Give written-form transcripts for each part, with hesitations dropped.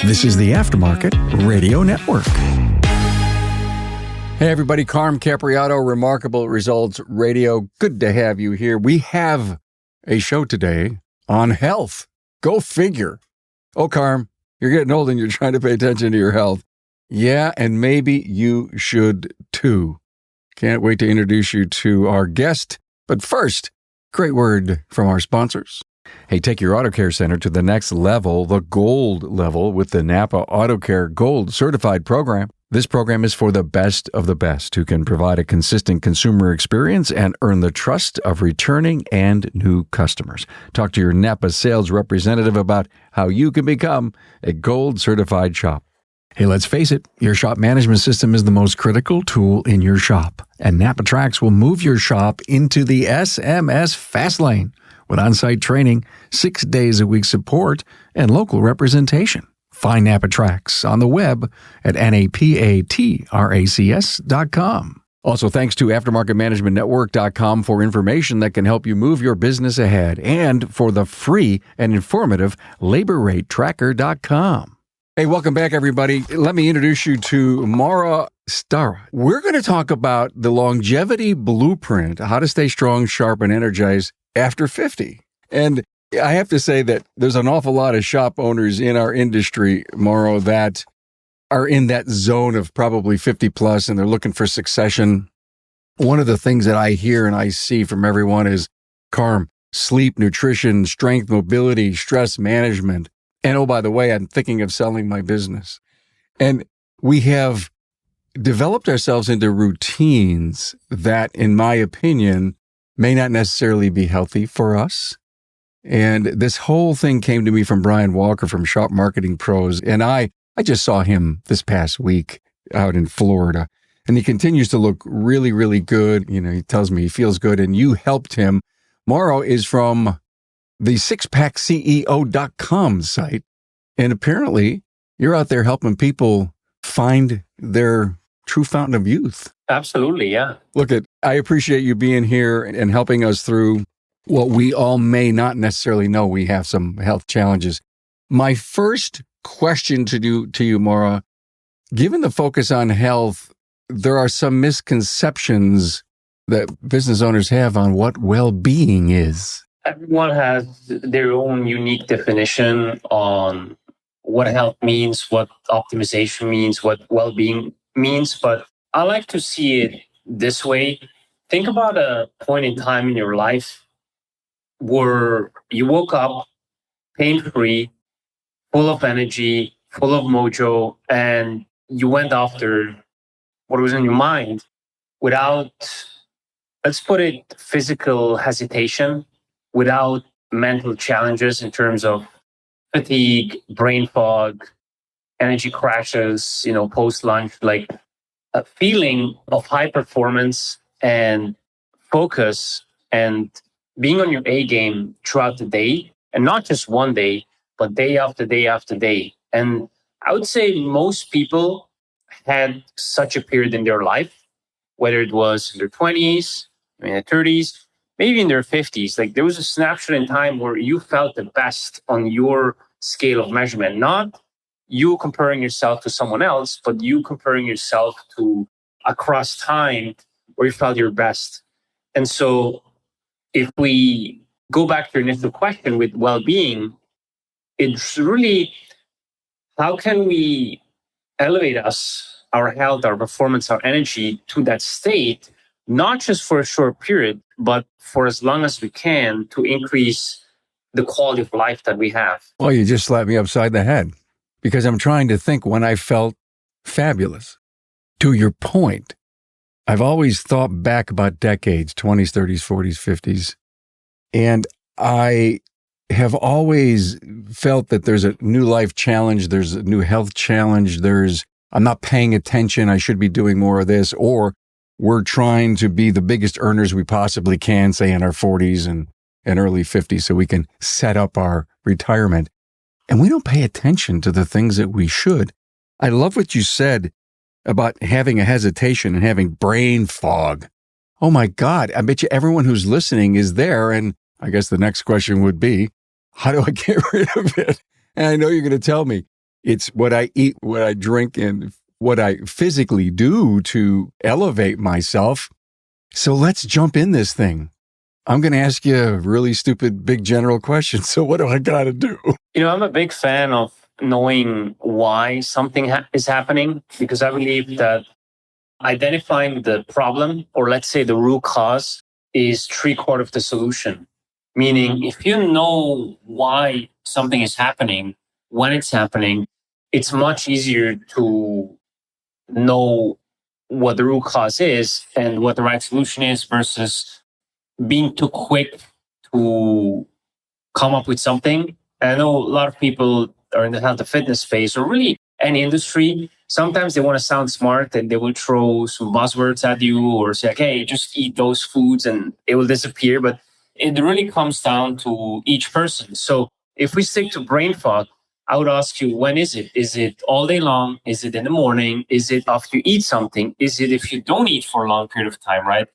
This is the Aftermarket Radio Network. Hey everybody, Carm Capriato, Remarkable Results Radio. Good to have you here. We have a show today on health. Go figure. Oh, Carm, you're getting old and you're trying to pay attention to your health. Yeah, and maybe you should too. Can't wait to introduce you to our guest. But first, great word from our sponsors. Hey, take your auto care center to the next level, the gold level, with the NAPA Auto Care Gold Certified Program. This program is for the best of the best who can provide a consistent consumer experience and earn the trust of returning and new customers. Talk to your NAPA sales representative about how you can become a gold certified shop. Hey, let's face it, your shop management system is the most critical tool in your shop, and NAPA Tracks will move your shop into the SMS fast lane with on-site training, 6 days a week support, and local representation. Find NAPA Tracks on the web at napatracs.com. Also, thanks to AftermarketManagementNetwork.com for information that can help you move your business ahead, and for the free and informative LaborRateTracker.com. Hey, welcome back, everybody. Let me introduce you to Mauro Stara. We're going to talk about the longevity blueprint, how to stay strong, sharp, and energized after 50. And I have to say that there's an awful lot of shop owners in our industry, Mauro, that are in that zone of probably 50 plus, and they're looking for succession. One of the things that I hear and I see from everyone is Carm, sleep, nutrition, strength, mobility, stress management. And oh, by the way, I'm thinking of selling my business. And we have developed ourselves into routines that, in my opinion, may not necessarily be healthy for us. And this whole thing came to me from Brian Walker from Shop Marketing Pros. And I just saw him this past week out in Florida. And he continues to look really, really good. You know, he tells me he feels good. And you helped him. Mauro is from the sixpackceo.com site. And apparently you're out there helping people find their true fountain of youth. Absolutely, yeah. Look, I appreciate you being here and helping us through what we all may not necessarily know. We have some health challenges. My first question to you, Mauro, given the focus on health, there are some misconceptions that business owners have on what well-being is. Everyone has their own unique definition on what health means, what optimization means, what well-being means. But I like to see it this way. Think about a point in time in your life where you woke up pain-free, full of energy, full of mojo, and you went after what was in your mind without, let's put it, physical hesitation, without mental challenges in terms of fatigue, brain fog, energy crashes, post-lunch, like a feeling of high performance and focus and being on your A game throughout the day, and not just one day, but day after day after day. And I would say most people had such a period in their life, whether it was in their 20s, in their 30s, maybe in their 50s. Like there was a snapshot in time where you felt the best on your scale of measurement, not you comparing yourself to someone else, but you comparing yourself to across time where you felt your best. And so if we go back to your initial question with well-being, it's really, how can we elevate our health, our performance, our energy to that state, not just for a short period, but for as long as we can to increase the quality of life that we have. Well, you just slapped me upside the head because I'm trying to think when I felt fabulous. To your point, I've always thought back about decades, 20s, 30s, 40s, 50s, and I have always felt that there's a new life challenge, there's a new health challenge, I'm not paying attention, I should be doing more of this, or we're trying to be the biggest earners we possibly can, say in our 40s and early 50s, so we can set up our retirement. And we don't pay attention to the things that we should. I love what you said about having a hesitation and having brain fog. Oh my God, I bet you everyone who's listening is there. And I guess the next question would be, how do I get rid of it? And I know you're going to tell me, It's what I eat, what I drink, and what I physically do to elevate myself. So let's jump in this thing. I'm going to ask you a really stupid, big general question. So what do I got to do? I'm a big fan of knowing why something is happening, because I believe that identifying the problem, or let's say the root cause, is 3/4 of the solution. Meaning, if you know why something is happening, when it's happening, it's much easier to know what the root cause is and what the right solution is, versus being too quick to come up with something. And I know a lot of people are in the health and fitness space, or really any industry. Sometimes they want to sound smart and they will throw some buzzwords at you, or say, like, hey, just eat those foods and it will disappear. But it really comes down to each person. So if we stick to brain fog, I would ask you, when is it? Is it all day long? Is it in the morning? Is it after you eat something? Is it if you don't eat for a long period of time, right?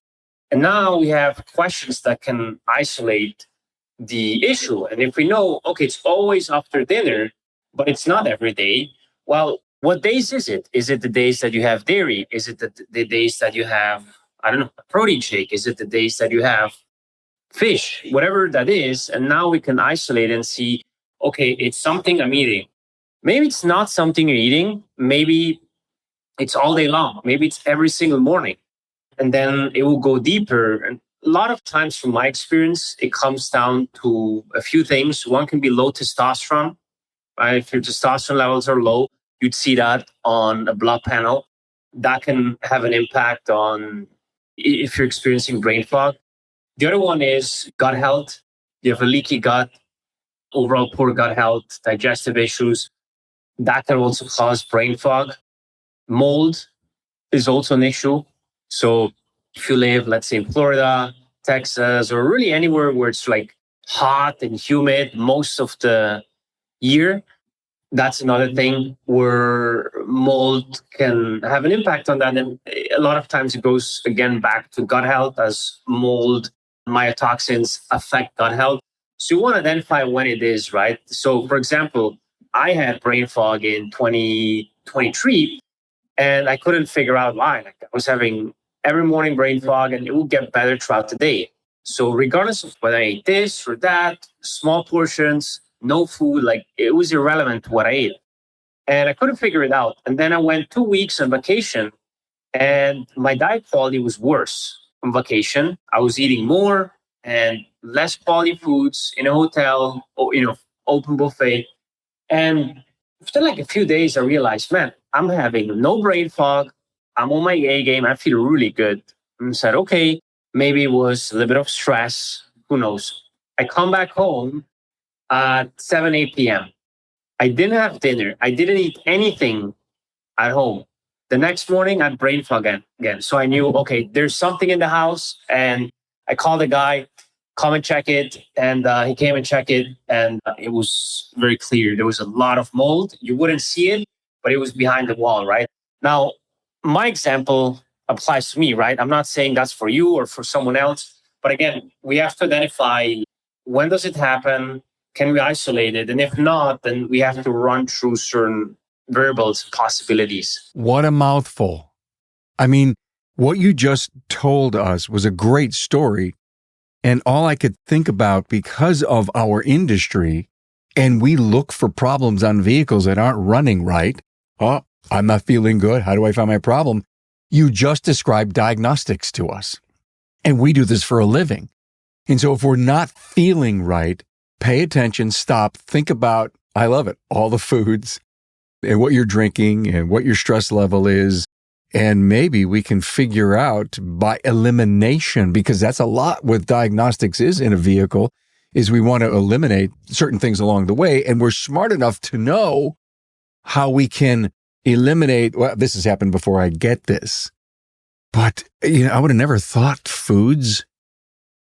And now we have questions that can isolate the issue. And if we know, okay, it's always after dinner, but it's not every day, well, what days is it? Is it the days that you have dairy? Is it the days that you have, I don't know, a protein shake? Is it the days that you have fish? Whatever that is. And now we can isolate and see, okay, it's something I'm eating. Maybe it's not something you're eating. Maybe it's all day long. Maybe it's every single morning. And then it will go deeper. And a lot of times, from my experience, it comes down to a few things. One can be low testosterone, right? If your testosterone levels are low, you'd see that on a blood panel. That can have an impact on if you're experiencing brain fog. The other one is gut health. You have a leaky gut, overall poor gut health, digestive issues. That can also cause brain fog. Mold is also an issue. So if you live, let's say, in Florida, Texas, or really anywhere where it's like hot and humid most of the year, that's another thing where mold can have an impact on that. And a lot of times it goes again back to gut health, as mold, mycotoxins affect gut health. So you want to identify when it is, right? So for example, I had brain fog in 2023 and I couldn't figure out why. Like, I was having every morning brain fog and it would get better throughout the day. So regardless of whether I ate this or that, small portions, no food, like it was irrelevant to what I ate. And I couldn't figure it out. And then I went 2 weeks on vacation and my diet quality was worse on vacation. I was eating more and less quality foods in a hotel, or, open buffet. And after like a few days, I realized, man, I'm having no brain fog. I'm on my A game. I feel really good. And I said, okay, maybe it was a little bit of stress. Who knows? I come back home at 7, 8 p.m. I didn't have dinner. I didn't eat anything at home. The next morning, I had brain fog again. So I knew, okay, there's something in the house. And I called the guy, come and check it. And he came and checked it. And it was very clear. There was a lot of mold. You wouldn't see it, but it was behind the wall, right? Now, my example applies to me, right? I'm not saying that's for you or for someone else. But again, we have to identify, when does it happen? Can we isolate it? And if not, then we have to run through certain variables, possibilities. What a mouthful. I mean, what you just told us was a great story. And all I could think about, because of our industry, and we look for problems on vehicles that aren't running right. Oh, I'm not feeling good. How do I find my problem? You just described diagnostics to us. And we do this for a living. And so if we're not feeling right, pay attention, stop, think about, I love it, all the foods and what you're drinking and what your stress level is. And maybe we can figure out by elimination, because that's a lot what diagnostics is in a vehicle, is we want to eliminate certain things along the way. And we're smart enough to know how we can eliminate, well, this has happened before, I get this. But, I would have never thought foods.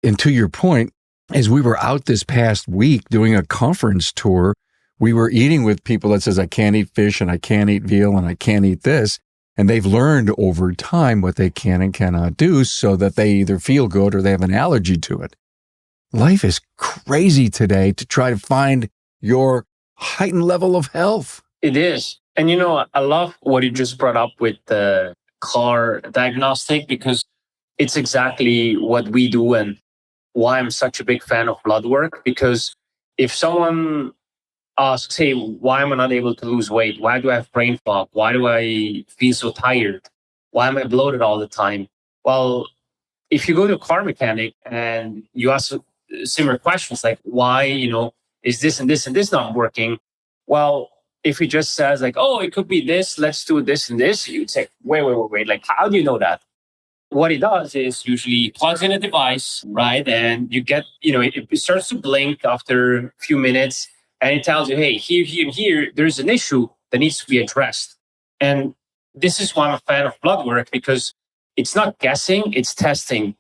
And to your point, as we were out this past week doing a conference tour, we were eating with people that says, I can't eat fish and I can't eat veal and I can't eat this. And they've learned over time what they can and cannot do, so that they either feel good or they have an allergy to it. Life is crazy today to try to find your heightened level of health. It is. And I love what you just brought up with the car diagnostic, because it's exactly what we do and why I'm such a big fan of blood work. Because if someone asks, hey, why am I not able to lose weight? Why do I have brain fog? Why do I feel so tired? Why am I bloated all the time? Well, if you go to a car mechanic and you ask similar questions like, why, is this and this not working? Well, if he just says like, oh, it could be this, let's do this and this, you'd say, wait. Like, how do you know that? What he does is usually plugs in a device, right? And you get, it starts to blink after a few minutes, and it tells you, hey, here, there's an issue that needs to be addressed. And this is why I'm a fan of blood work, because it's not guessing, it's testing.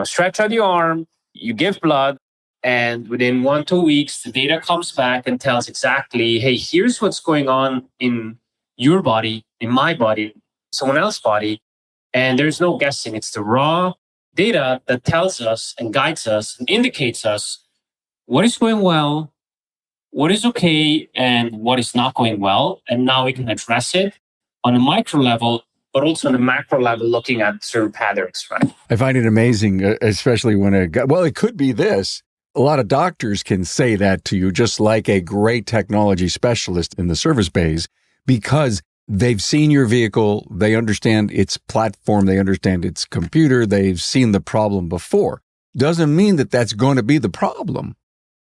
Stretch out your arm, you give blood, and within 1-2 weeks, the data comes back and tells exactly, hey, here's what's going on in your body, in my body, someone else's body. And there's no guessing. It's the raw data that tells us and guides us and indicates us what is going well, what is okay, and what is not going well. And now we can address it on a micro level, but also on a macro level, looking at certain patterns, right? I find it amazing, especially when it could be this. A lot of doctors can say that to you, just like a great technology specialist in the service bays, because they've seen your vehicle, they understand its platform, they understand its computer, they've seen the problem before. Doesn't mean that that's going to be the problem.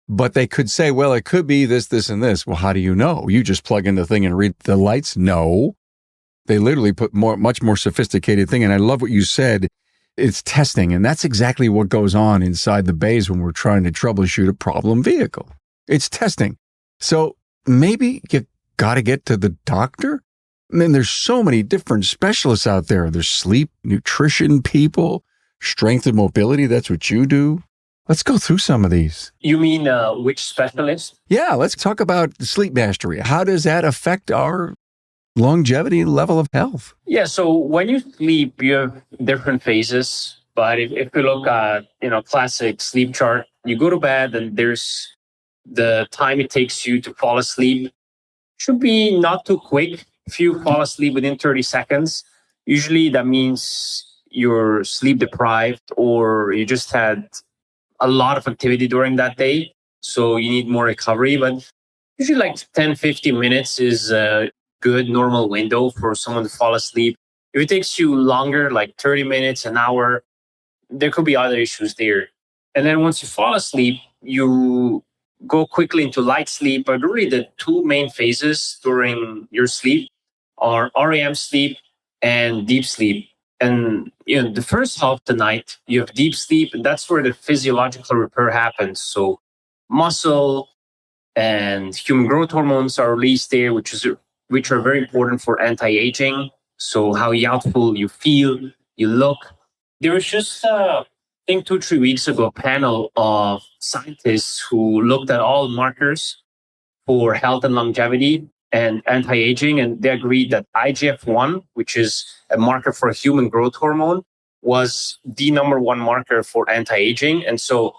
But they could say, well, it could be this, this, and this. Well, how do you know? You just plug in the thing and read the lights? No. They literally put much more sophisticated thing. And I love what you said. It's testing. And that's exactly what goes on inside the bays when we're trying to troubleshoot a problem vehicle. It's testing. So maybe you got to get to the doctor. I mean, there's so many different specialists out there. There's sleep, nutrition people, strength and mobility. That's what you do. Let's go through some of these. You mean which specialist? Yeah, let's talk about sleep mastery. How does that affect our longevity level of health? Yeah, so when you sleep, you have different phases. But if you look at, classic sleep chart, you go to bed and there's the time it takes you to fall asleep. Should be not too quick. If you fall asleep within 30 seconds, usually that means you're sleep deprived or you just had a lot of activity during that day. So you need more recovery. But usually like 10-15 minutes is a good normal window for someone to fall asleep. If it takes you longer, like 30 minutes, an hour, there could be other issues there. And then once you fall asleep, you go quickly into light sleep. But really the two main phases during your sleep are REM sleep and deep sleep. And the first half of the night, you have deep sleep, and that's where the physiological repair happens. So muscle and human growth hormones are released there, which are very important for anti-aging. So how youthful you feel, you look. There was just, I think 2-3 weeks ago, a panel of scientists who looked at all markers for health and longevity and anti-aging, and they agreed that IGF-1, which is a marker for human growth hormone, was the number one marker for anti-aging. And so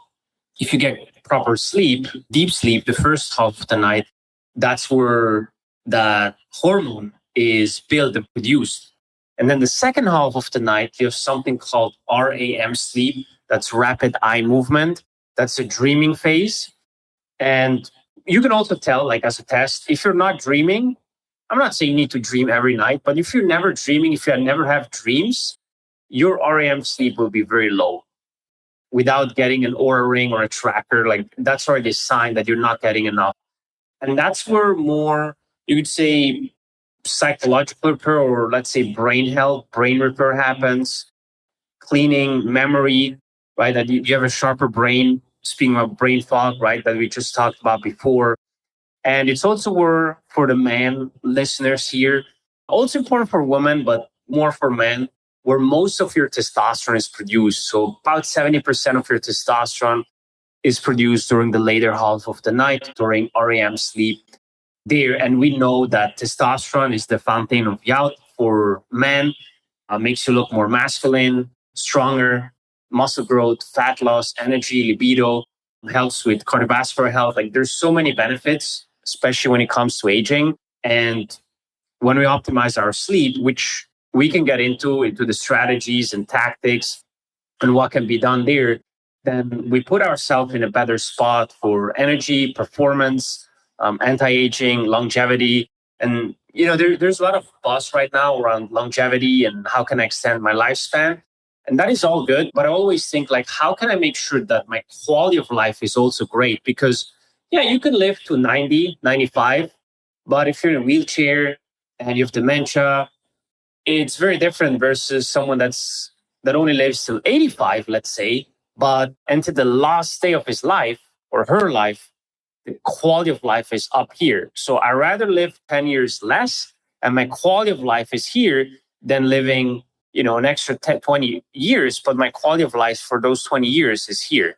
if you get proper sleep, deep sleep, the first half of the night, that's where that hormone is built and produced. And then the second half of the night, you have something called REM sleep. That's rapid eye movement. That's a dreaming phase. And you can also tell, like as a test, if you're not dreaming, I'm not saying you need to dream every night, but if you're never dreaming, if you never have dreams, your REM sleep will be very low. Without getting an Oura ring or a tracker, like that's already a sign that you're not getting enough. And that's where more, you could say, psychological repair, or let's say brain health, brain repair happens, cleaning, memory, right? That you have a sharper brain, speaking of brain fog, right? That we just talked about before. And it's also where, for the man listeners here, also important for women, but more for men, where most of your testosterone is produced. So about 70% of your testosterone is produced during the later half of the night, during REM sleep there. And we know that testosterone is the fountain of youth for men, makes you look more masculine, stronger, muscle growth, fat loss, energy, libido, helps with cardiovascular health. Like there's so many benefits especially when it comes to aging. And when we optimize our sleep, which we can get into the strategies and tactics and what can be done there, then we put ourselves in a better spot for energy, performance, anti-aging, longevity. And, there's a lot of buzz right now around longevity and how can I extend my lifespan? And that is all good. But I always think, like, how can I make sure that my quality of life is also great? Because, yeah, you can live to 90, 95, but if you're in a wheelchair and you have dementia, it's very different versus someone that only lives till 85, let's say, but until the last day of his life or her life, the quality of life is up here. So I rather live 10 years less and my quality of life is here than living, an extra 10, 20 years, but my quality of life for those 20 years is here.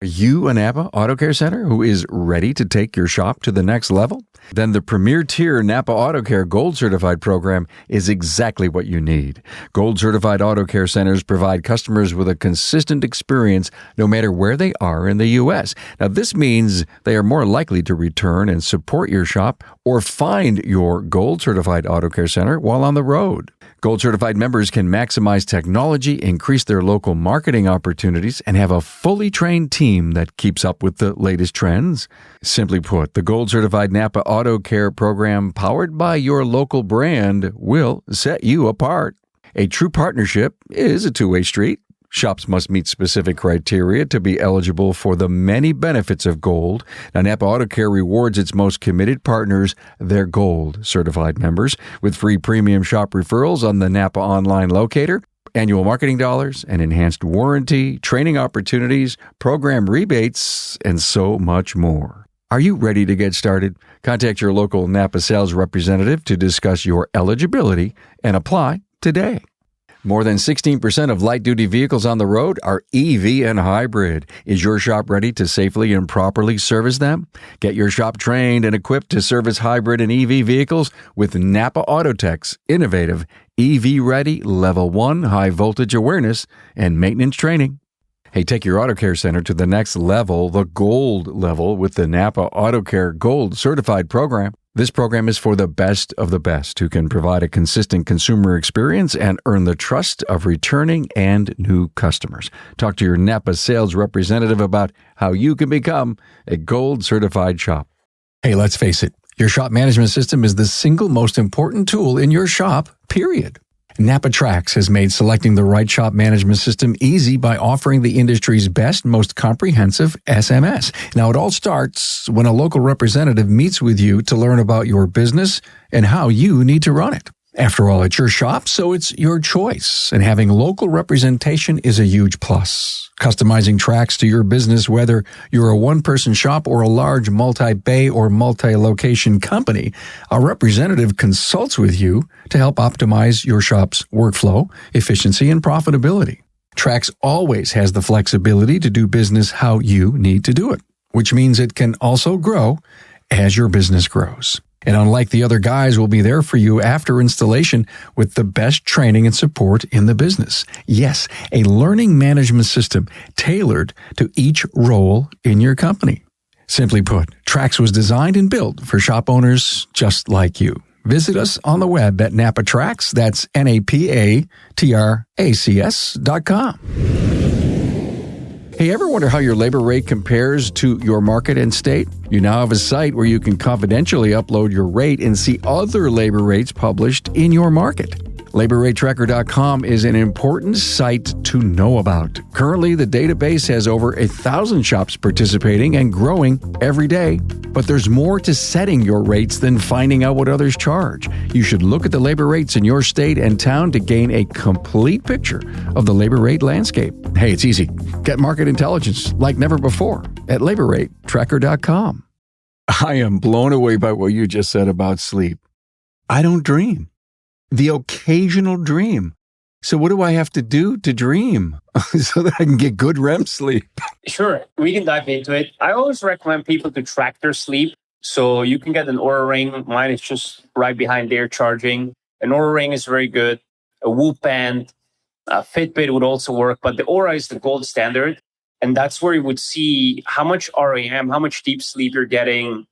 Are you a NAPA Auto Care Center who is ready to take your shop to the next level? Then the premier tier NAPA Auto Care Gold Certified program is exactly what you need. Gold Certified Auto Care Centers provide customers with a consistent experience no matter where they are in the U.S. Now, this means they are more likely to return and support your shop or find your Gold Certified Auto Care Center while on the road. Gold Certified members can maximize technology, increase their local marketing opportunities, and have a fully trained team that keeps up with the latest trends. Simply put, the Gold Certified NAPA Auto Care program powered by your local brand will set you apart. A true partnership is a two-way street. Shops must meet specific criteria to be eligible for the many benefits of Gold. Now, NAPA Auto Care rewards its most committed partners, their Gold Certified members, with free premium shop referrals on the NAPA online locator, annual marketing dollars, and enhanced warranty, training opportunities, program rebates, and so much more. Are you ready to get started? Contact your local NAPA sales representative to discuss your eligibility and apply today. More than 16% of light-duty vehicles on the road are EV and hybrid. Is your shop ready to safely and properly service them? Get your shop trained and equipped to service hybrid and EV vehicles with NAPA Autotech's innovative EV-ready Level 1 high-voltage awareness and maintenance training. Hey, take your Auto Care Center to the next level, the gold level, with the NAPA Auto Care Gold Certified program. This program is for the best of the best who can provide a consistent consumer experience and earn the trust of returning and new customers. Talk to your NAPA sales representative about how you can become a Gold Certified shop. Hey, let's face it, your shop management system is the single most important tool in your shop, period. NAPA Trax has made selecting the right shop management system easy by offering the industry's best, most comprehensive SMS. Now, it all starts when a local representative meets with you to learn about your business and how you need to run it. After all, it's your shop, so it's your choice, and having local representation is a huge plus. Customizing Trax to your business, whether you're a one-person shop or a large multi-bay or multi-location company, a representative consults with you to help optimize your shop's workflow, efficiency, and profitability. Trax always has the flexibility to do business how you need to do it, which means it can also grow as your business grows. And unlike the other guys, will be there for you after installation with the best training and support in the business. Yes, a learning management system tailored to each role in your company. Simply put, Trax was designed and built for shop owners just like you. Visit us on the web at NAPA Trax, that's NAPATRACS.com. Hey, ever wonder how your labor rate compares to your market and state? You now have a site where you can confidentially upload your rate and see other labor rates published in your market. LaborRateTracker.com is an important site to know about. Currently, the database has over 1,000 shops participating and growing every day. But there's more to setting your rates than finding out what others charge. You should look at the labor rates in your state and town to gain a complete picture of the labor rate landscape. Hey, it's easy. Get market intelligence like never before at LaborRateTracker.com. I am blown away by what you just said about sleep. I don't dream. The occasional dream. So what do I have to do to dream so that I can get good REM sleep? Sure, we can dive into it. I always recommend people to track their sleep. So you can get an Oura Ring. Mine is just right behind there charging. An Oura Ring is very good. A Whoop Band, a Fitbit would also work. But the Oura is the gold standard. And that's where you would see how much REM, how much deep sleep you're getting,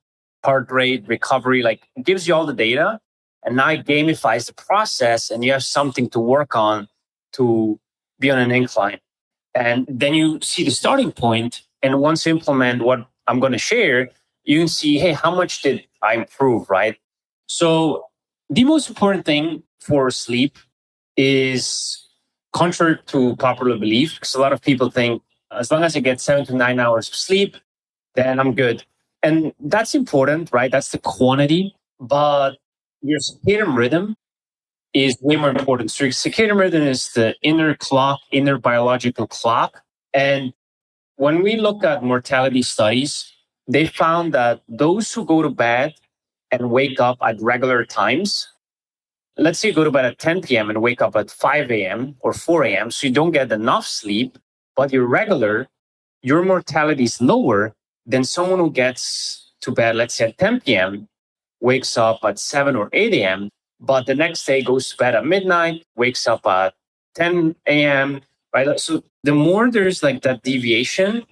heart rate, recovery, like it gives you all the data. And now it gamifies the process and you have something to work on to be on an incline. And then you see the starting point. And once you implement what I'm going to share, you can see, hey, how much did I improve, right? So the most important thing for sleep is contrary to popular belief, because a lot of people think as long as I get 7 to 9 hours of sleep, then I'm good. And that's important, right? That's the quantity. But your circadian rhythm is way more important. So your circadian rhythm is the inner clock, inner biological clock. And when we look at mortality studies, they found that those who go to bed and wake up at regular times, let's say you go to bed at 10 p.m. and wake up at 5 a.m. or 4 a.m., so you don't get enough sleep, but you're regular, your mortality is lower than someone who gets to bed, let's say at 10 p.m., wakes up at 7 or 8 a.m., but the next day goes to bed at midnight, wakes up at 10 a.m., right? So the more there's like that deviation,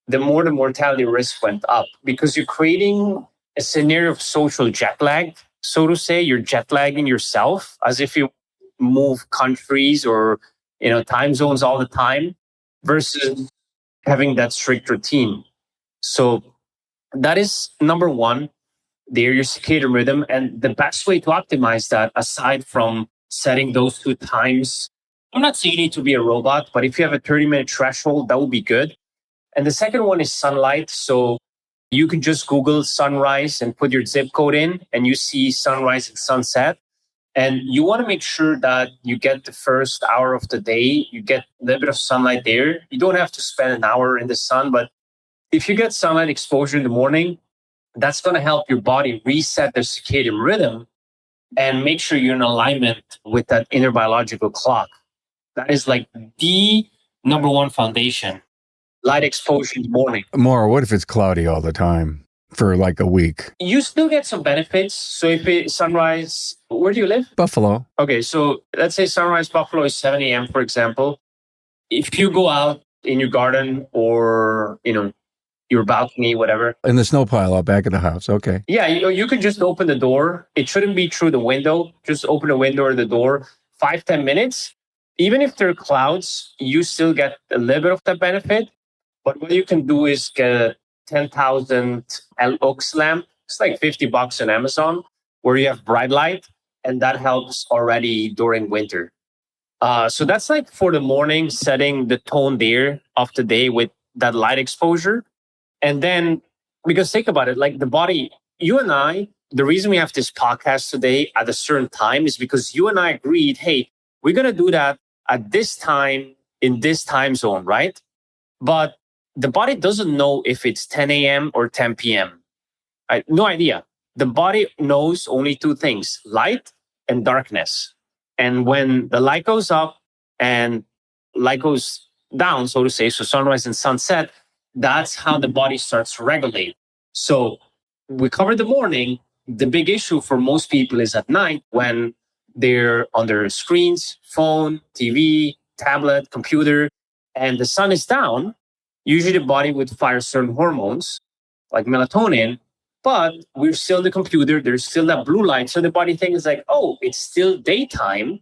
the more the mortality risk went up because you're creating a scenario of social jet lag. So to say, you're jet lagging yourself as if you move countries or time zones all the time versus having that strict routine. So that is number one. There, your circadian rhythm, and the best way to optimize that, aside from setting those 2 times, I'm not saying you need to be a robot, but if you have a 30-minute threshold, that would be good. And the second one is sunlight. So you can just Google sunrise and put your zip code in, and you see sunrise and sunset. And you want to make sure that you get the first hour of the day, you get a little bit of sunlight there. You don't have to spend an hour in the sun, but if you get sunlight exposure in the morning, that's going to help your body reset the circadian rhythm and make sure you're in alignment with that inner biological clock. That is like the number one foundation. Light exposure in the morning. Mauro, what if it's cloudy all the time for like a week? You still get some benefits. So if it's sunrise, where do you live? Buffalo. Okay, so let's say sunrise Buffalo is 7 a.m., for example. If you go out in your garden or, your balcony, whatever. In the snow pile out back of the house. Okay. Yeah, you can just open the door. It shouldn't be through the window. Just open the window or the door. 5-10 minutes. Even if there are clouds, you still get a little bit of that benefit. But what you can do is get a 10,000 lux lamp. It's like $50 on Amazon, where you have bright light, and that helps already during winter. So that's like for the morning, setting the tone there of the day with that light exposure. And then, because think about it, like the body, you and I, the reason we have this podcast today at a certain time is because you and I agreed, hey, we're going to do that at this time in this time zone, right? But the body doesn't know if it's 10 a.m. or 10 p.m. No idea. The body knows only 2 things, light and darkness. And when the light goes up and light goes down, so to say, so sunrise and sunset, that's how the body starts to regulate. So we covered the morning. The big issue for most people is at night when they're on their screens, phone, TV, tablet, computer, and the sun is down. Usually the body would fire certain hormones like melatonin, but we're still in the computer. There's still that blue light. So the body thinks like, oh, it's still daytime,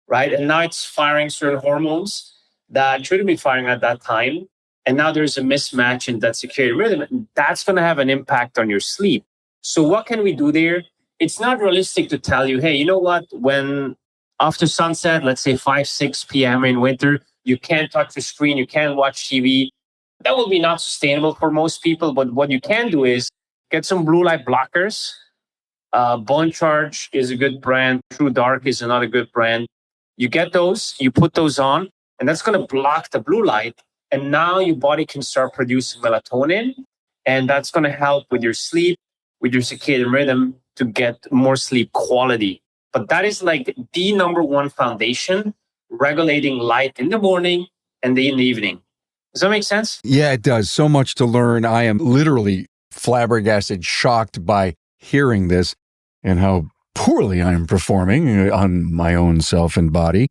right? And now it's firing certain hormones that shouldn't be firing at that time. And now there's a mismatch in that circadian rhythm. And that's going to have an impact on your sleep. So what can we do there? It's not realistic to tell you, hey, you know what? When after sunset, let's say 5-6 p.m. in winter, you can't touch the screen, you can't watch TV. That will be not sustainable for most people. But what you can do is get some blue light blockers. Bone Charge is a good brand. True Dark is another good brand. You get those, you put those on, and that's going to block the blue light. And now your body can start producing melatonin. And that's going to help with your sleep, with your circadian rhythm to get more sleep quality. But that is like the number one foundation, regulating light in the morning and in the evening. Does that make sense? Yeah, it does. So much to learn. I am literally flabbergasted, shocked by hearing this and how poorly I am performing on my own self and body.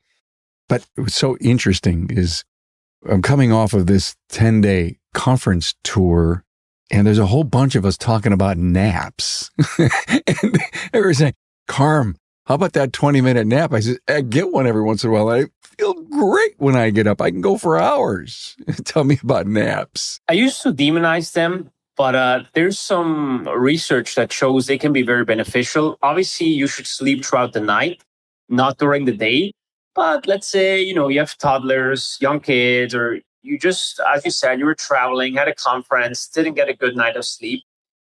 But what's so interesting is I'm coming off of this 10-day conference tour And there's a whole bunch of us talking about naps. And they were saying, Carm, how about that 20-minute nap? I said, I get one every once in a while. I feel great when I get up. I can go for hours. Tell me about naps. I used to demonize them, but there's some research that shows they can be very beneficial. Obviously, you should sleep throughout the night, not during the day. But let's say, you have toddlers, young kids, or you just, as you said, you were traveling, had a conference, didn't get a good night of sleep.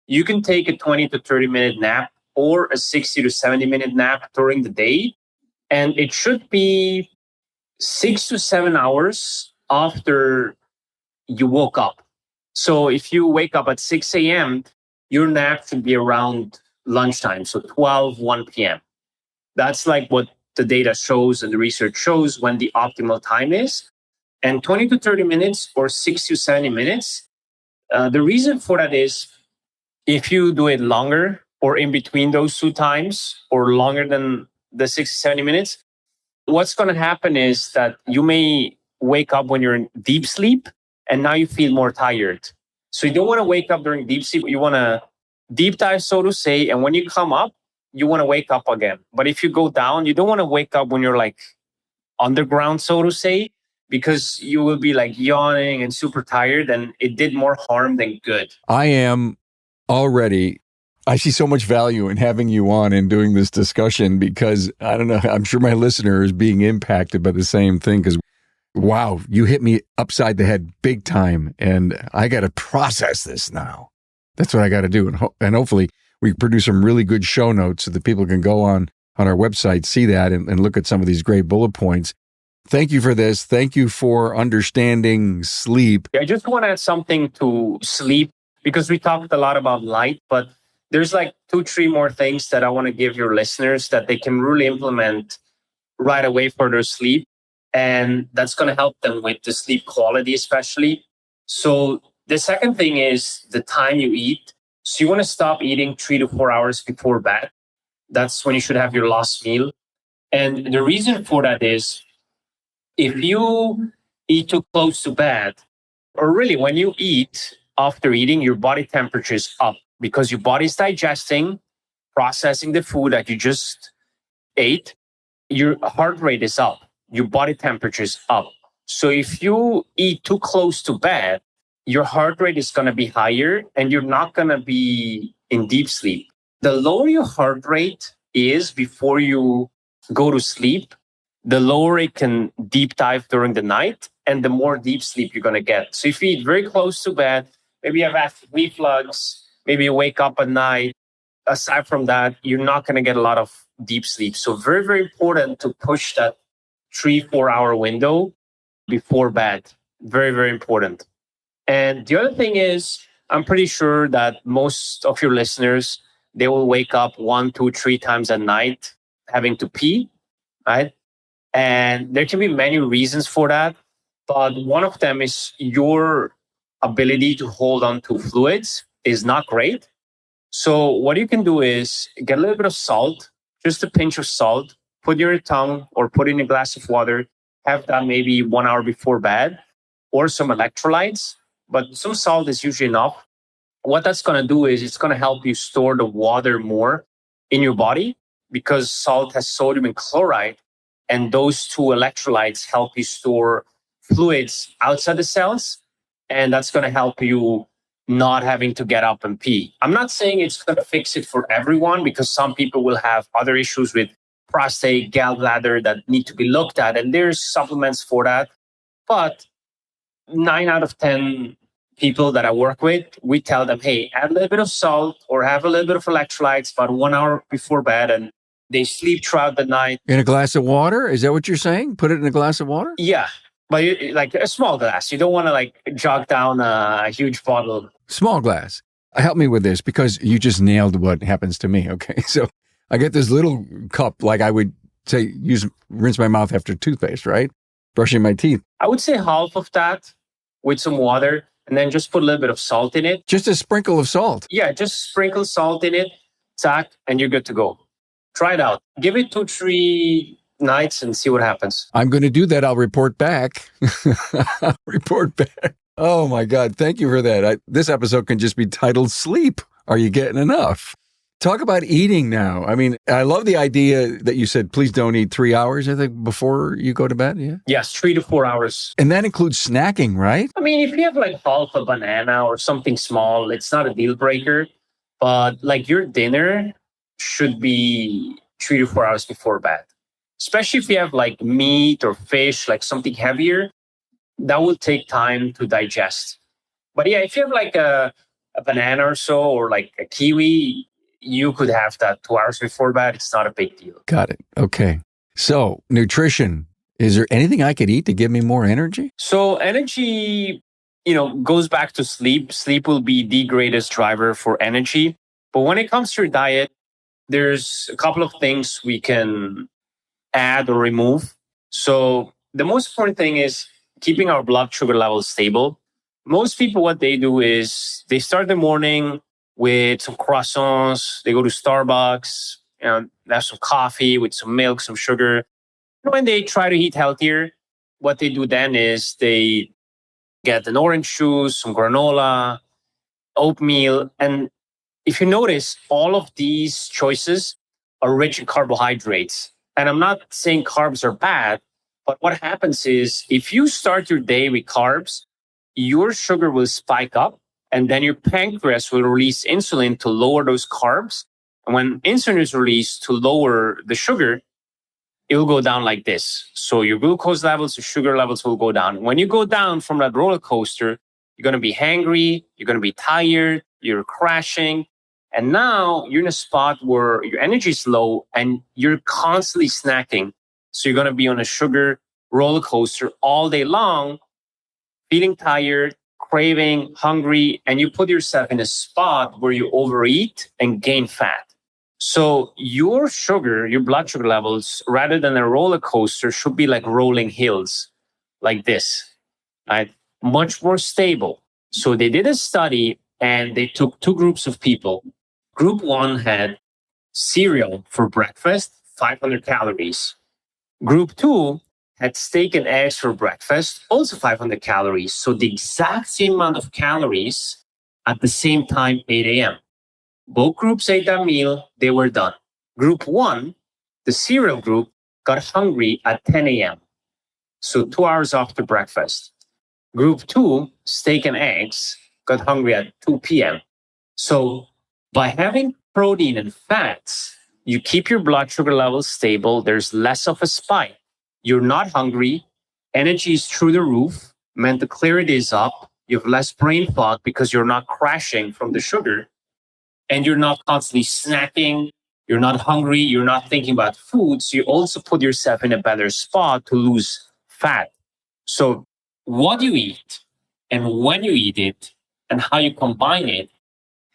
You can take a 20 to 30-minute nap or a 60 to 70-minute nap during the day. And it should be 6 to 7 hours after you woke up. So if you wake up at 6 a.m., your nap should be around lunchtime, so 1 p.m. That's like what the data shows and the research shows when the optimal time is. And 20 to 30 minutes or 60 to 70 minutes, the reason for that is if you do it longer or in between those two times or longer than the 60 to 70 minutes, what's going to happen is that you may wake up when you're in deep sleep and now you feel more tired. So you don't want to wake up during deep sleep. You want to deep dive, so to say. And when you come up, you want to wake up again. But if you go down, you don't want to wake up when you're like underground, so to say, because you will be like yawning and super tired and it did more harm than good. I am already, I see so much value in having you on and doing this discussion because I don't know, I'm sure my listener is being impacted by the same thing because wow, you hit me upside the head big time and I got to process this now. That's what I got to do. And hopefully we produce some really good show notes so that people can go on our website, see that and look at some of these great bullet points. Thank you for this. Thank you for understanding sleep. I just want to add something to sleep because we talked a lot about light, but there's like 2-3 more things that I want to give your listeners that they can really implement right away for their sleep. And that's going to help them with the sleep quality, especially. So the second thing is the time you eat. So you want to stop eating 3 to 4 hours before bed. That's when you should have your last meal. And the reason for that is if you eat too close to bed, or really when you eat after eating, your body temperature is up because your body's digesting, processing the food that you just ate. Your heart rate is up. Your body temperature is up. So if you eat too close to bed, your heart rate is going to be higher and you're not going to be in deep sleep. The lower your heart rate is before you go to sleep, the lower it can deep dive during the night and the more deep sleep you're going to get. So if you eat very close to bed, maybe you have acid reflux, maybe you wake up at night. Aside from that, you're not going to get a lot of deep sleep. So very, very important to push that 3-4 hour window before bed. Very, very important. And the other thing is, I'm pretty sure that most of your listeners, they will wake up 1, 2, 3 times a night having to pee, right? And there can be many reasons for that. But one of them is your ability to hold on to fluids is not great. So what you can do is get a little bit of salt, just a pinch of salt, put in your tongue or put in a glass of water, have that maybe 1 hour before bed, or some electrolytes, but some salt is usually enough. What that's going to do is it's going to help you store the water more in your body because salt has sodium and chloride, and those two electrolytes help you store fluids outside the cells, and that's going to help you not having to get up and pee. I'm not saying it's going to fix it for everyone because some people will have other issues with prostate, gallbladder that need to be looked at, and there's supplements for that. But 9 out of 10 people that I work with, we tell them, hey, add a little bit of salt or have a little bit of electrolytes about 1 hour before bed, and they sleep throughout the night. In a glass of water? Is that what you're saying? Put it in a glass of water? Yeah. But like a small glass. You don't want to like jog down a huge bottle. Small glass. Help me with this because you just nailed what happens to me. Okay. So I get this little cup, like I would say, rinse my mouth after toothpaste, right? Brushing my teeth. I would say half of that with some water and then just put a little bit of salt in it. Just a sprinkle of salt. Yeah. Just sprinkle salt in it, tack, and you're good to go. Try it out. Give it 2-3 nights and see what happens. I'm going to do that. I'll report back. Report back. Oh my God. Thank you for that. This episode can just be titled Sleep. Are you getting enough? Talk about eating now. I mean, I love the idea that you said, please don't eat 3 hours, I think, before you go to bed. Yeah. Yes, 3 to 4 hours. And that includes snacking, right? I mean, if you have like half a banana or something small, it's not a deal breaker. But like your dinner should be 3 to 4 hours before bed. Especially if you have like meat or fish, like something heavier, that will take time to digest. But yeah, if you have like a banana or so, or like a kiwi, you could have that 2 hours before bed. It's not a big deal. Got it. Okay. So, nutrition. Is there anything I could eat to give me more energy? So energy, goes back to sleep. Sleep will be the greatest driver for energy. But when it comes to your diet, there's a couple of things we can add or remove. So the most important thing is keeping our blood sugar levels stable. Most people, what they do is they start the morning with some croissants. They go to Starbucks, have some coffee with some milk, some sugar. When they try to eat healthier, what they do then is they get an orange juice, some granola, oatmeal. And if you notice, all of these choices are rich in carbohydrates. And I'm not saying carbs are bad, but what happens is if you start your day with carbs, your sugar will spike up, and then your pancreas will release insulin to lower those carbs. And when insulin is released to lower the sugar, it will go down like this. So your glucose levels, your sugar levels will go down. When you go down from that roller coaster, you're going to be hangry, you're going to be tired, you're crashing. And now you're in a spot where your energy is low and you're constantly snacking. So you're going to be on a sugar roller coaster all day long, feeling tired, craving, hungry, and you put yourself in a spot where you overeat and gain fat. So your sugar, your blood sugar levels, rather than a roller coaster, should be like rolling hills, like this, right? Much more stable. So they did a study and they took two groups of people. Group one had cereal for breakfast, 500 calories. Group two had steak and eggs for breakfast, also 500 calories. So the exact same amount of calories at the same time, 8 a.m. Both groups ate that meal, they were done. Group one, the cereal group, got hungry at 10 a.m. So 2 hours after breakfast. Group two, steak and eggs, got hungry at 2 p.m. So by having protein and fats, you keep your blood sugar levels stable. There's less of a spike. You're not hungry. Energy is through the roof. Mental clarity is up. You have less brain fog because you're not crashing from the sugar. And you're not constantly snacking. You're not hungry. You're not thinking about food. So you also put yourself in a better spot to lose fat. So what you eat and when you eat it and how you combine it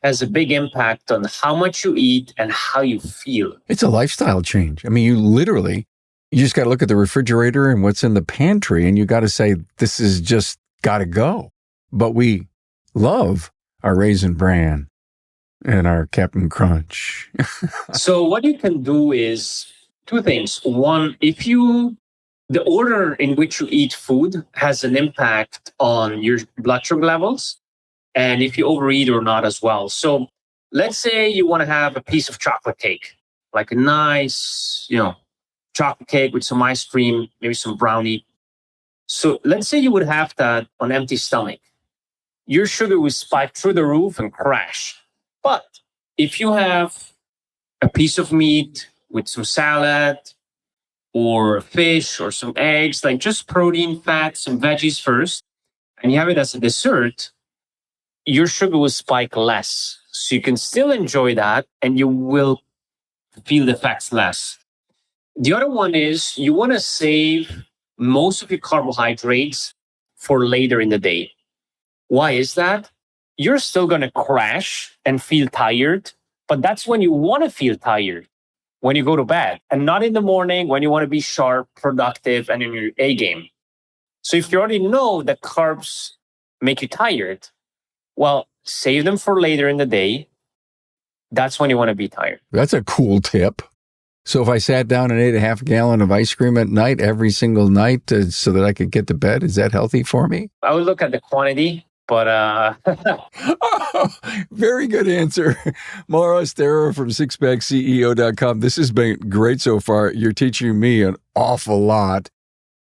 has a big impact on how much you eat and how you feel. It's a lifestyle change. I mean, you just got to look at the refrigerator and what's in the pantry, and you got to say, this is just got to go. But we love our Raisin Bran and our Captain Crunch. So what you can do is two things. One, the order in which you eat food has an impact on your blood sugar levels and if you overeat or not as well. So let's say you want to have a piece of chocolate cake, like a nice, chocolate cake with some ice cream, maybe some brownie. So let's say you would have that on empty stomach. Your sugar would spike through the roof and crash. But if you have a piece of meat with some salad or fish or some eggs, like just protein, fat, some veggies first, and you have it as a dessert, your sugar will spike less. So you can still enjoy that and you will feel the effects less. The other one is you want to save most of your carbohydrates for later in the day. Why is that? You're still going to crash and feel tired, but that's when you want to feel tired, when you go to bed, and not in the morning when you want to be sharp, productive, and in your A game. So if you already know that carbs make you tired, well, save them for later in the day. That's when you want to be tired. That's a cool tip. So if I sat down and ate a half a gallon of ice cream at night, every single night, so that I could get to bed, is that healthy for me? I would look at the quantity, but Oh, very good answer. Mauro Stara from sixpackceo.com. This has been great so far. You're teaching me an awful lot.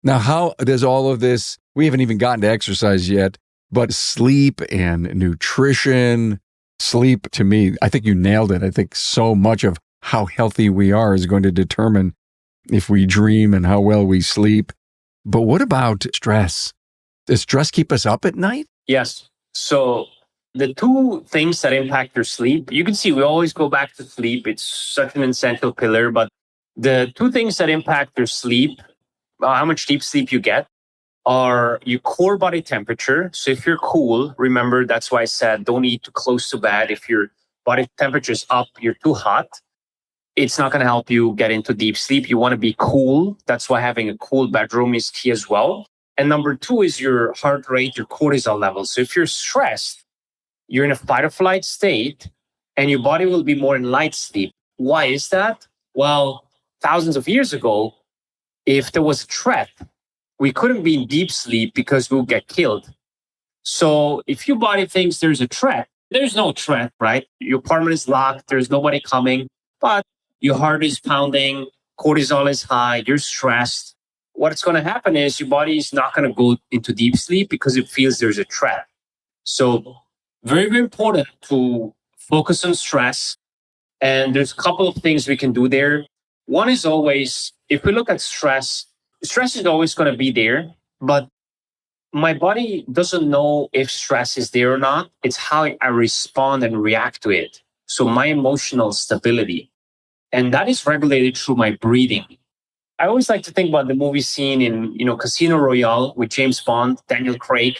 Now, how does all of this, we haven't even gotten to exercise yet, but sleep and nutrition, sleep to me, I think you nailed it. I think so much of how healthy we are is going to determine if we dream and how well we sleep. But what about stress? Does stress keep us up at night? yes. So the two things that impact your sleep, you can see we always go back to sleep. It's such an essential pillar. But the two things that impact your sleep, how much deep sleep you get, are your core body temperature. So if you're cool, remember, that's why I said don't eat too close to bed. If your body temperature is up, you're too hot, it's not going to help you get into deep sleep. You want to be cool. That's why having a cool bedroom is key as well. And number two is your heart rate, your cortisol levels. So if you're stressed, you're in a fight or flight state and your body will be more in light sleep. Why is that? Well, thousands of years ago, if there was a threat, we couldn't be in deep sleep because we'll get killed. So if your body thinks there's a threat, there's no threat, right? Your apartment is locked, there's nobody coming, but your heart is pounding, cortisol is high, you're stressed. What's going to happen is your body is not going to go into deep sleep because it feels there's a threat. So very, very important to focus on stress. And there's a couple of things we can do there. One is always, if we look at stress, stress is always going to be there, but my body doesn't know if stress is there or not. It's how I respond and react to it. So my emotional stability. And that is regulated through my breathing. I always like to think about the movie scene in, Casino Royale with James Bond, Daniel Craig.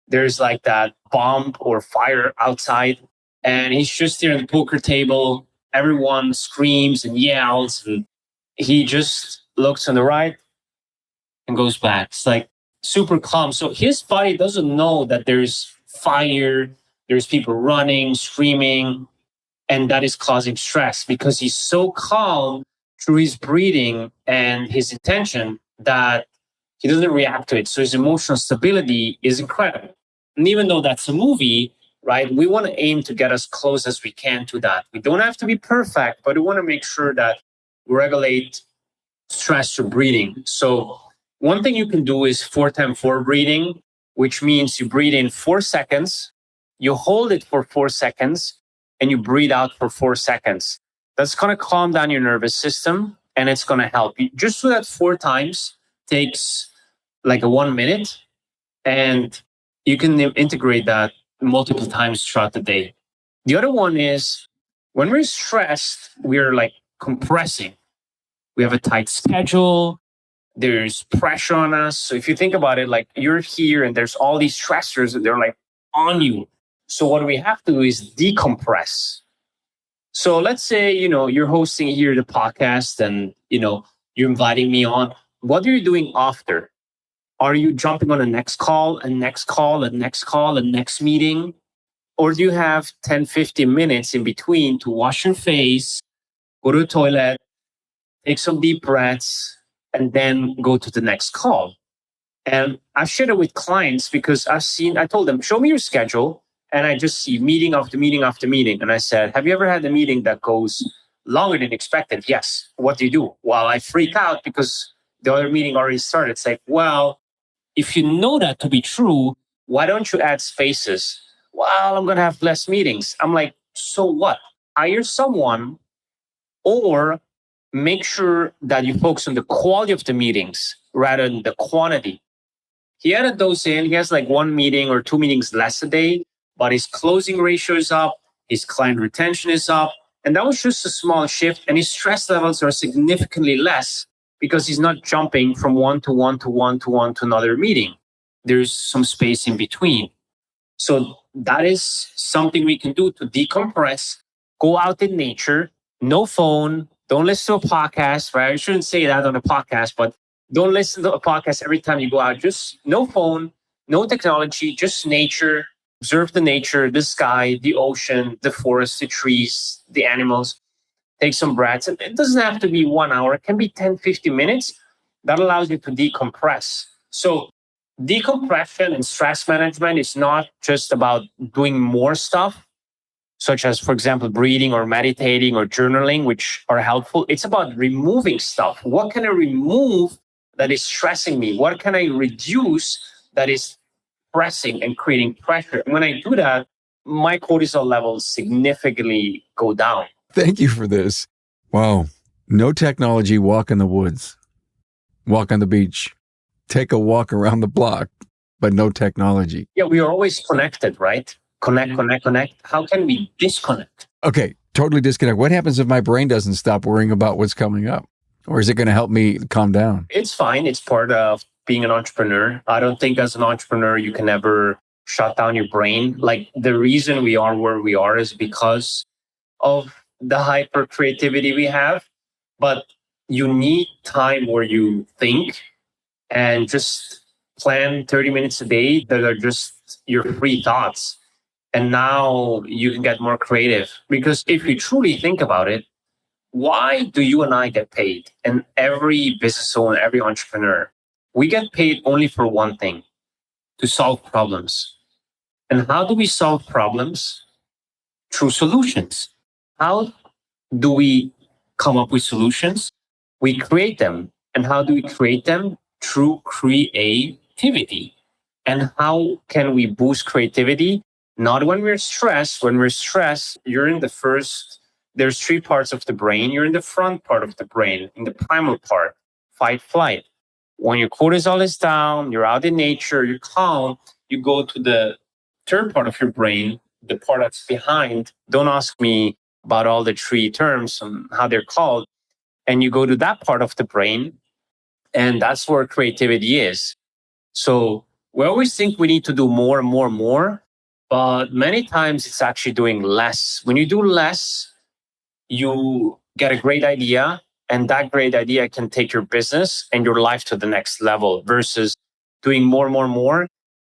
There's like that bomb or fire outside, and he's just there at the poker table. Everyone screams and yells, and he just looks on the right and goes back. It's like super calm. So his body doesn't know that there's fire, there's people running, screaming, and that is causing stress because he's so calm through his breathing and his intention that he doesn't react to it. So his emotional stability is incredible. And even though that's a movie, right, we want to aim to get as close as we can to that. We don't have to be perfect, but we want to make sure that we regulate stress through breathing. So one thing you can do is 4-10-4 breathing, which means you breathe in 4 seconds, you hold it for 4 seconds, and you breathe out for 4 seconds. That's going to calm down your nervous system and it's going to help you. Just do that 4 times, takes like 1 minute, and you can integrate that multiple times throughout the day. The other one is when we're stressed, we're like compressing. We have a tight schedule. There's pressure on us. So if you think about it, like you're here and there's all these stressors and they're like on you. So what we have to do is decompress. So let's say, you're hosting here the podcast and, you're inviting me on. What are you doing after? Are you jumping on a next call, a next call, a next call, a next meeting? Or do you have 10, 15 minutes in between to wash your face, go to the toilet, take some deep breaths, and then go to the next call? And I've shared it with clients because I told them, show me your schedule. And I just see meeting after meeting after meeting. And I said, have you ever had a meeting that goes longer than expected? Yes. What do you do? Well, I freak out because the other meeting already started. It's like, well, if you know that to be true, why don't you add spaces? Well, I'm going to have less meetings. I'm like, so what? Hire someone or make sure that you focus on the quality of the meetings rather than the quantity. He added those in. He has like 1 meeting or 2 meetings less a day, but his closing ratio is up. His client retention is up. And that was just a small shift. And his stress levels are significantly less because he's not jumping from one to one to one to one to another meeting. There's some space in between. So that is something we can do to decompress, go out in nature, no phone, don't listen to a podcast, right? I shouldn't say that on a podcast, but don't listen to a podcast every time you go out. Just no phone, no technology, just nature. Observe the nature, the sky, the ocean, the forest, the trees, the animals. take some breaths. It doesn't have to be 1 hour. It can be 10, 15 minutes. That allows you to decompress. So decompression and stress management is not just about doing more stuff, such as, for example, breathing or meditating or journaling, which are helpful. It's about removing stuff. What can I remove that is stressing me? What can I reduce that is pressing and creating pressure? And when I do that, my cortisol levels significantly go down. Thank you for this. Wow. No technology, walk in the woods, walk on the beach, take a walk around the block, but no technology. Yeah, we are always connected, right? Connect. How can we disconnect? Okay, totally disconnect. What happens if my brain doesn't stop worrying about what's coming up? Or is it going to help me calm down? It's fine. It's part of being an entrepreneur. I don't think as an entrepreneur, you can ever shut down your brain. Like the reason we are where we are is because of the hyper creativity we have. But you need time where you think and just plan 30 minutes a day that are just your free thoughts. And now you can get more creative. Because if you truly think about it, why do you and I get paid? And every business owner, every entrepreneur, we get paid only for one thing, to solve problems. And how do we solve problems? Through solutions. How do we come up with solutions? We create them. And how do we create them? Through creativity. And how can we boost creativity? Not when we're stressed. When we're stressed, you're in the first, there's 3 parts of the brain. You're in the front part of the brain, in the primal part, fight, flight. When your cortisol is down, you're out in nature, you're calm, you go to the third part of your brain, the part that's behind. Don't ask me about all the 3 terms and how they're called. And you go to that part of the brain, and that's where creativity is. So we always think we need to do more and more and more, but many times it's actually doing less. When you do less, you get a great idea, and that great idea can take your business and your life to the next level, versus doing more and more and more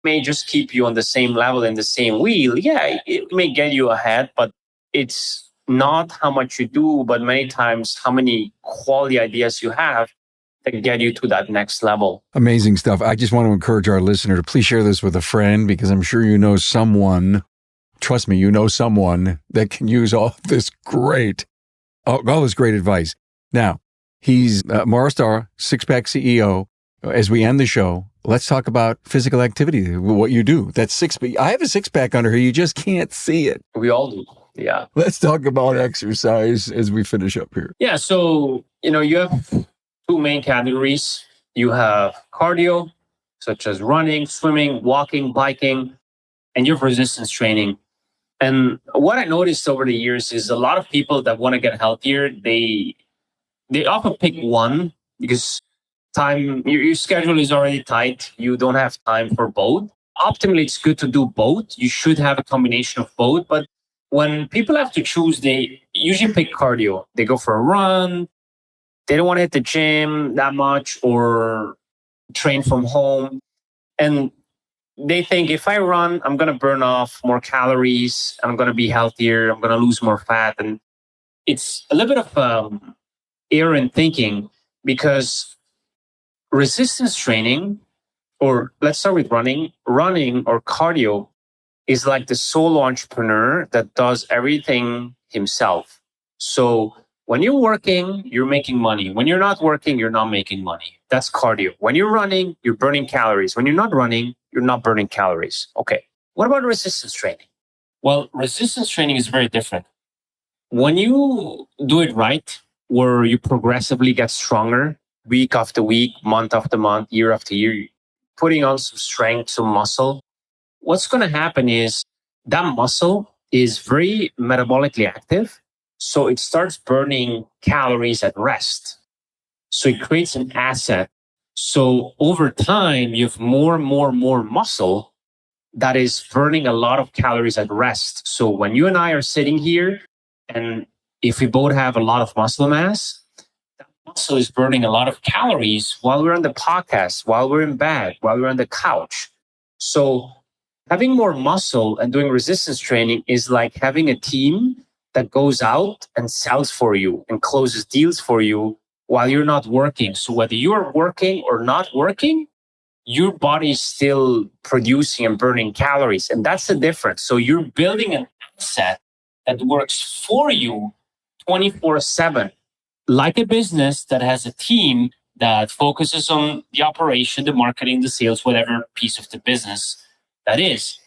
may just keep you on the same level in the same wheel. Yeah, it may get you ahead, but it's not how much you do, but many times how many quality ideas you have that get you to that next level. Amazing stuff. I just want to encourage our listener to please share this with a friend, because I'm sure you know someone, trust me, you know someone that can use all this great advice. Now, he's Mauro Stara, Six-Pack CEO. As we end the show, let's talk about physical activity, what you do. That's six-pack. I have a six-pack under here. You just can't see it. We all do. Yeah. Let's talk about exercise as we finish up here. Yeah. So, you have 2 main categories. You have cardio, such as running, swimming, walking, biking, and you have resistance training. And what I noticed over the years is a lot of people that want to get healthier, they often pick one because time, your schedule is already tight. You don't have time for both. Optimally, it's good to do both. You should have a combination of both. But when people have to choose, they usually pick cardio. They go for a run. They don't want to hit the gym that much or train from home. And they think if I run, I'm going to burn off more calories. I'm going to be healthier. I'm going to lose more fat. And it's a little bit of error in thinking, because resistance training, or let's start with running or cardio, is like the solo entrepreneur that does everything himself. So when you're working, you're making money. When you're not working, you're not making money. That's cardio. When you're running, you're burning calories. When you're not running, you're not burning calories. Okay. What about resistance training? Well, resistance training is very different. When you do it right, where you progressively get stronger week after week, month after month, year after year, putting on some strength, some muscle, what's going to happen is that muscle is very metabolically active. So it starts burning calories at rest. So it creates an asset. So over time, you have more muscle that is burning a lot of calories at rest. So when you and I are sitting here, and if we both have a lot of muscle mass, that muscle is burning a lot of calories while we're on the podcast, while we're in bed, while we're on the couch. So having more muscle and doing resistance training is like having a team that goes out and sells for you and closes deals for you while you're not working. So whether you're working or not working, your body is still producing and burning calories. And that's the difference. So you're building an asset that works for you 24/7, like a business that has a team that focuses on the operation, the marketing, the sales, whatever piece of the business that is.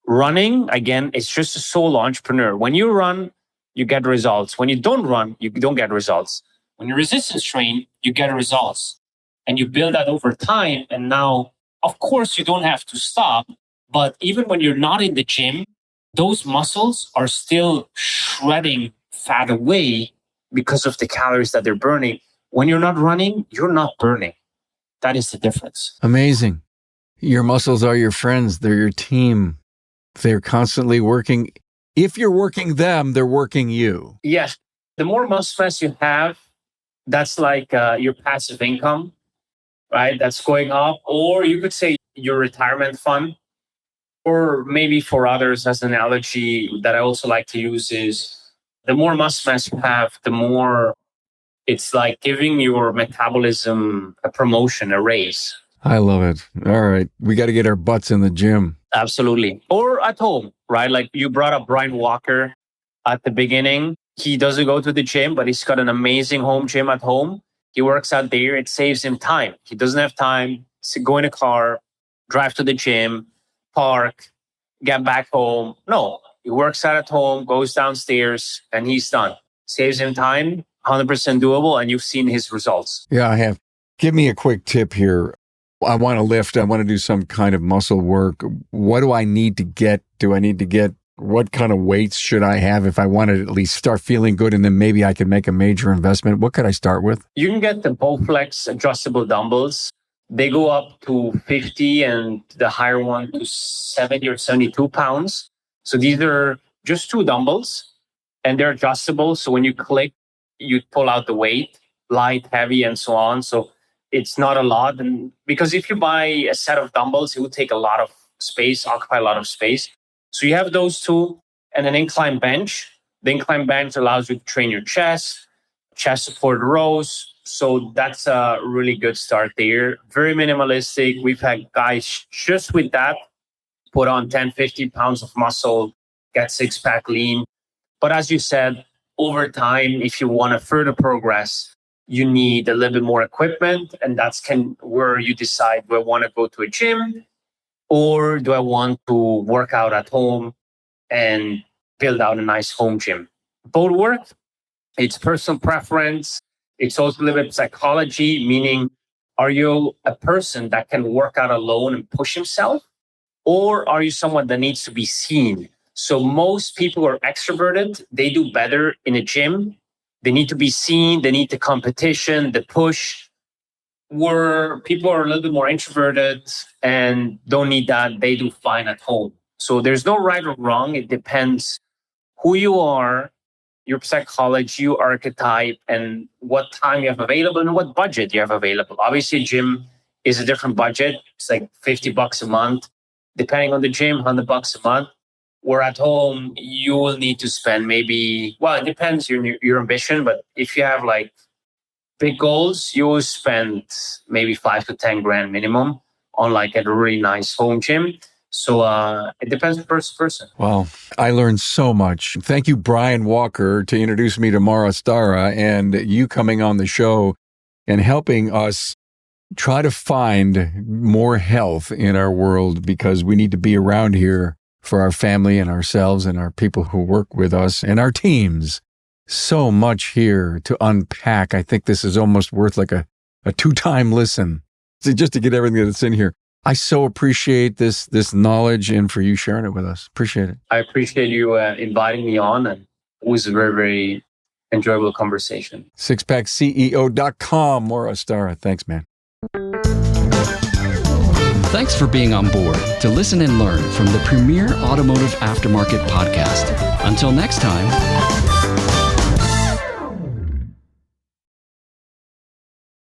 Running, again, it's just a solo entrepreneur. When you run, you get results. When you don't run, you don't get results. When you resistance train, you get results. And you build that over time. And now, of course, you don't have to stop. But even when you're not in the gym, those muscles are still shredding fat away because of the calories that they're burning. When you're not running, you're not burning. That is the difference. Amazing. Your muscles are your friends. They're your team. They're constantly working. If you're working them, they're working you. Yes. The more muscle mass you have, that's like your passive income, right? That's going up. Or you could say your retirement fund. Or maybe for others, as an analogy that I also like to use is the more muscle mass you have, the more it's like giving your metabolism a promotion, a raise. I love it. All right. We got to get our butts in the gym. Absolutely. Or at home, right? Like you brought up Brian Walker at the beginning. He doesn't go to the gym, but he's got an amazing home gym at home. He works out there. It saves him time. He doesn't have time to go in a car, drive to the gym, park, get back home. No, he works out at home, goes downstairs, and he's done. Saves him time, 100% doable, and you've seen his results. Yeah, I have. Give me a quick tip here. I want to lift. I want to do some kind of muscle work. What do I need to get? What kind of weights should I have if I want to at least start feeling good, and then maybe I can make a major investment? What could I start with? You can get the Bowflex adjustable dumbbells. They go up to 50 and the higher one to 70 or 72 pounds. So these are just two dumbbells and they're adjustable. So when you click, you pull out the weight, light, heavy, and so on. So it's not a lot. And because if you buy a set of dumbbells, it would take a lot of space, occupy a lot of space. So you have those two and an incline bench. The incline bench allows you to train your chest support rows. So that's a really good start there. Very minimalistic. We've had guys just with that put on 10, 15 pounds of muscle, get six-pack lean. But as you said, over time, if you want to further progress, you need a little bit more equipment. And that's where you decide, do I want to go to a gym or do I want to work out at home and build out a nice home gym? Both work. It's personal preference. It's also a little bit of psychology, meaning, are you a person that can work out alone and push himself? Or are you someone that needs to be seen? So most people who are extroverted, they do better in a gym. They need to be seen. They need the competition, the push. Where people are a little bit more introverted and don't need that, they do fine at home. So there's no right or wrong. It depends who you are, your psychology, your archetype, and what time you have available and what budget you have available. Obviously, gym is a different budget. It's like $50 a month. Depending on the gym, $100 a month. Where at home, you will need to spend maybe, well, it depends on your ambition, but if you have like big goals, you will spend maybe 5 to 10 grand minimum on like a really nice home gym. So it depends on person to person. Wow. I learned so much. Thank you, Brian Walker, to introduce me to Mauro Stara, and you coming on the show and helping us try to find more health in our world, because we need to be around here for our family and ourselves and our people who work with us and our teams. So much here to unpack. I think this is almost worth like a 2-time listen just to get everything that's in here. I so appreciate this knowledge and for you sharing it with us. Appreciate it. I appreciate you inviting me on, and it was a very, very enjoyable conversation. Sixpackceo.com. Mauro Stara. Thanks, man. Thanks for being on board to listen and learn from the premier automotive aftermarket podcast. Until next time.